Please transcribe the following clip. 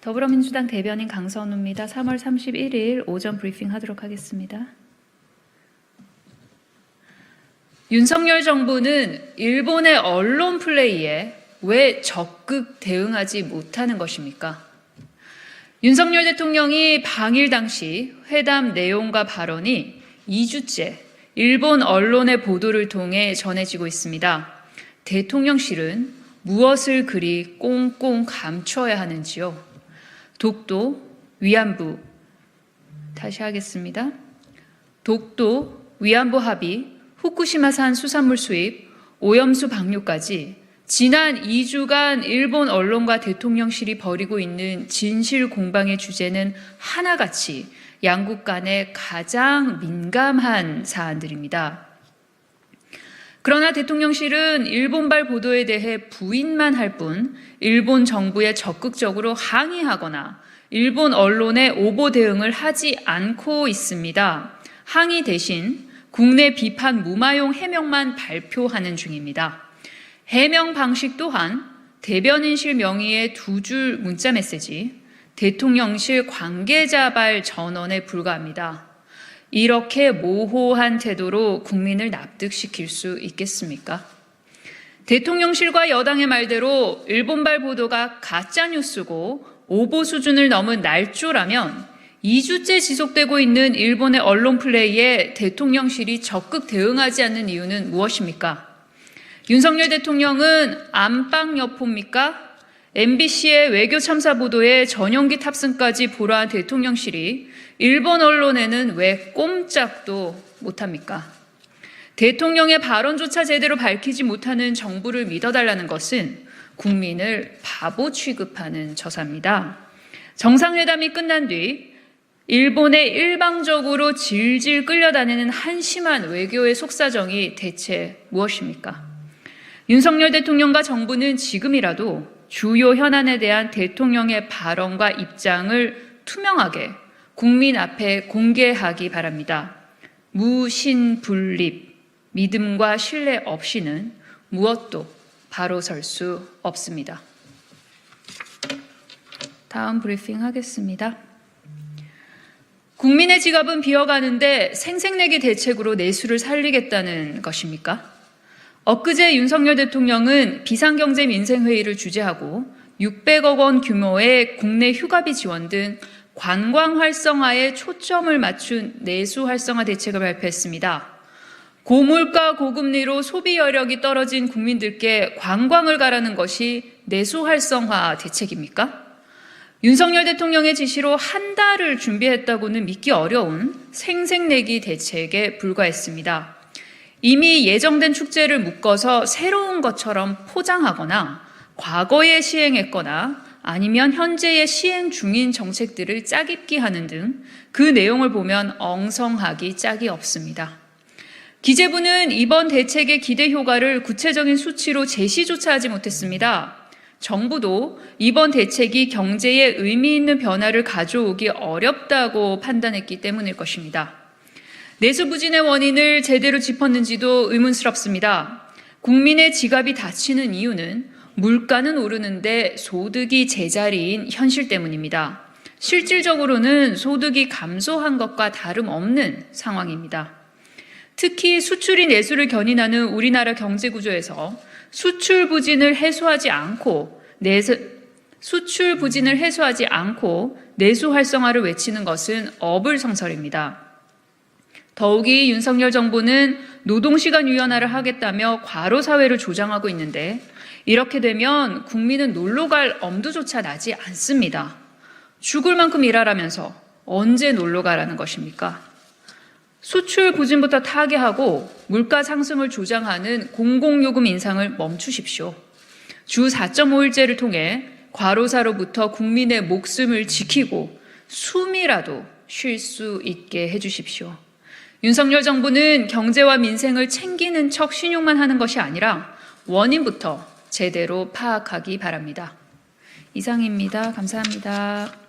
더불어민주당 대변인 강선우입니다. 3월 31일 오전 브리핑 하도록 하겠습니다. 윤석열 정부는 일본의 언론 플레이에 왜 적극 대응하지 못하는 것입니까? 윤석열 대통령이 방일 당시 회담 내용과 발언이 2주째 일본 언론의 보도를 통해 전해지고 있습니다. 대통령실은 무엇을 그리 꽁꽁 감춰야 하는지요? 독도, 위안부, 다시 하겠습니다. 독도, 위안부 합의, 후쿠시마산 수산물 수입, 오염수 방류까지 지난 2주간 일본 언론과 대통령실이 벌이고 있는 진실 공방의 주제는 하나같이 양국 간에 가장 민감한 사안들입니다. 그러나 대통령실은 일본발 보도에 대해 부인만 할 뿐 일본 정부에 적극적으로 항의하거나 일본 언론의 오보 대응을 하지 않고 있습니다. 항의 대신 국내 비판 무마용 해명만 발표하는 중입니다. 해명 방식 또한 대변인실 명의의 2줄 문자 메시지, 대통령실 관계자발 전원에 불과합니다. 이렇게 모호한 태도로 국민을 납득시킬 수 있겠습니까? 대통령실과 여당의 말대로 일본발 보도가 가짜뉴스고 오보 수준을 넘은 날조라면 2주째 지속되고 있는 일본의 언론 플레이에 대통령실이 적극 대응하지 않는 이유는 무엇입니까? 윤석열 대통령은 안방여포입니까? MBC의 외교 참사 보도에 전용기 탑승까지 보라한 대통령실이 일본 언론에는 왜 꼼짝도 못합니까? 대통령의 발언조차 제대로 밝히지 못하는 정부를 믿어달라는 것은 국민을 바보 취급하는 저사입니다. 정상회담이 끝난 뒤 일본에 일방적으로 질질 끌려다니는 한심한 외교의 속사정이 대체 무엇입니까? 윤석열 대통령과 정부는 지금이라도 주요 현안에 대한 대통령의 발언과 입장을 투명하게 국민 앞에 공개하기 바랍니다. 무신분립, 믿음과 신뢰 없이는 무엇도 바로 설 수 없습니다. 다음 브리핑 하겠습니다. 국민의 지갑은 비어가는데 생색내기 대책으로 내수를 살리겠다는 것입니까? 엊그제 윤석열 대통령은 비상경제민생회의를 주재하고 600억 원 규모의 국내 휴가비 지원 등 관광 활성화에 초점을 맞춘 내수 활성화 대책을 발표했습니다. 고물가 고금리로 소비 여력이 떨어진 국민들께 관광을 가라는 것이 내수 활성화 대책입니까? 윤석열 대통령의 지시로 한 달을 준비했다고는 믿기 어려운 생색내기 대책에 불과했습니다. 이미 예정된 축제를 묶어서 새로운 것처럼 포장하거나 과거에 시행했거나 아니면 현재의 시행 중인 정책들을 짜깁기 하는 등 그 내용을 보면 엉성하기 짝이 없습니다. 기재부는 이번 대책의 기대 효과를 구체적인 수치로 제시조차 하지 못했습니다. 정부도 이번 대책이 경제에 의미 있는 변화를 가져오기 어렵다고 판단했기 때문일 것입니다. 내수 부진의 원인을 제대로 짚었는지도 의문스럽습니다. 국민의 지갑이 닫히는 이유는 물가는 오르는데 소득이 제자리인 현실 때문입니다. 실질적으로는 소득이 감소한 것과 다름없는 상황입니다. 특히 수출이 내수를 견인하는 우리나라 경제 구조에서 수출 부진을 해소하지 않고 내수 활성화를 외치는 것은 어불성설입니다. 더욱이 윤석열 정부는 노동시간 유연화를 하겠다며 과로사회를 조장하고 있는데 이렇게 되면 국민은 놀러갈 엄두조차 나지 않습니다. 죽을 만큼 일하라면서 언제 놀러가라는 것입니까? 수출 부진부터 타개하고 물가 상승을 조장하는 공공요금 인상을 멈추십시오. 주 4.5일제를 통해 과로사로부터 국민의 목숨을 지키고 숨이라도 쉴 수 있게 해주십시오. 윤석열 정부는 경제와 민생을 챙기는 척 신용만 하는 것이 아니라 원인부터 제대로 파악하기 바랍니다. 이상입니다. 감사합니다.